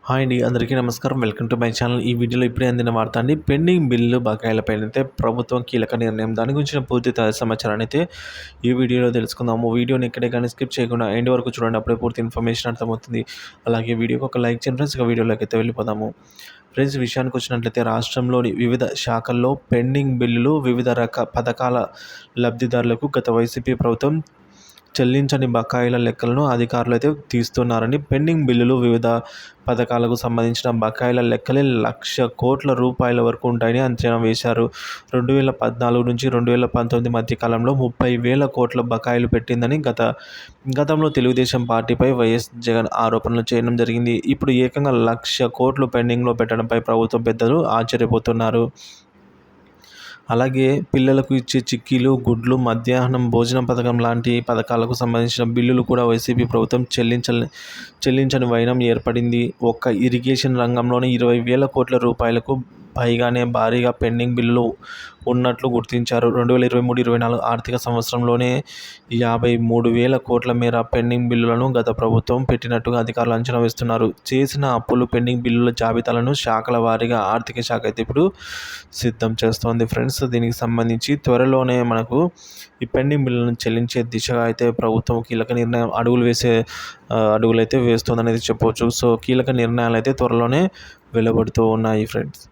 Hi అండి, అందరికీ నమస్కారం. Welcome to my channel. ఈ వీడియోలో ఇప్పుడే అందిన వార్త అండి. పెండింగ్ బిల్లు బకాయిలపైన అయితే ప్రభుత్వం కీలక నిర్ణయం. దాని గురించిన పూర్తి సమాచారాన్ని అయితే ఈ వీడియోలో తెలుసుకుందాము. వీడియోని ఎక్కడే కానీ స్కిప్ చేయకుండా ఎండ్ వరకు చూడండి. అప్పుడే పూర్తి ఇన్ఫర్మేషన్ అర్థమవుతుంది. అలాగే వీడియోకి ఒక లైక్ చేయండి ఫ్రెండ్స్. ఇక వీడియోలోకి అయితే వెళ్ళిపోదాము. ఫ్రెండ్స్, విషయానికి వచ్చినట్లయితే రాష్ట్రంలోని వివిధ శాఖల్లో పెండింగ్ బిల్లులు వివిధ పథకాల లబ్ధిదారులకు గత వైసీపీ ప్రభుత్వం చెల్లించని బకాయిల లెక్కలను అధికారులు అయితే తీస్తున్నారని, పెండింగ్ బిల్లులు వివిధ పథకాలకు సంబంధించిన బకాయిల లెక్కలే 1,00,000 కోట్ల రూపాయల వరకు ఉంటాయని అంచనా వేశారు. 2014 నుంచి 2019 మధ్య కాలంలో 30,000 కోట్ల బకాయిలు పెట్టిందని గతంలో తెలుగుదేశం పార్టీపై వైఎస్ జగన్ ఆరోపణలు చేయడం జరిగింది. ఇప్పుడు ఏకంగా 1,00,000 కోట్లు పెండింగ్లో పెట్టడంపై ప్రభుత్వం పెద్దలు ఆశ్చర్యపోతున్నారు. అలాగే పిల్లలకు ఇచ్చే చిక్కీలు, గుడ్లు, మధ్యాహ్నం భోజనం పథకం లాంటి పథకాలకు సంబంధించిన బిల్లులు కూడా వైసీపీ ప్రభుత్వం చెల్లించని వైనం ఏర్పడింది. ఒక్క ఇరిగేషన్ రంగంలోనే 20,000 కోట్ల రూపాయలకు పైగానే భారీగా పెండింగ్ బిల్లులు ఉన్నట్లు గుర్తించారు. 2023-24 ఆర్థిక సంవత్సరంలోనే 53,000 కోట్ల మేర పెండింగ్ బిల్లులను గత ప్రభుత్వం పెట్టినట్టుగా అధికారులు అంచనా వేస్తున్నారు. చేసిన అప్పులు, పెండింగ్ బిల్లుల జాబితాలను శాఖల వారీగా ఆర్థిక శాఖ అయితే ఇప్పుడు సిద్ధం చేస్తోంది ఫ్రెండ్స్. దీనికి సంబంధించి త్వరలోనే మనకు ఈ పెండింగ్ బిల్లులను చెల్లించే దిశగా అయితే ప్రభుత్వం కీలక నిర్ణయం అడుగులైతే వేస్తోందనేది చెప్పవచ్చు. సో కీలక నిర్ణయాలు అయితే త్వరలోనే వెలువడుతూ ఉన్నాయి ఫ్రెండ్స్.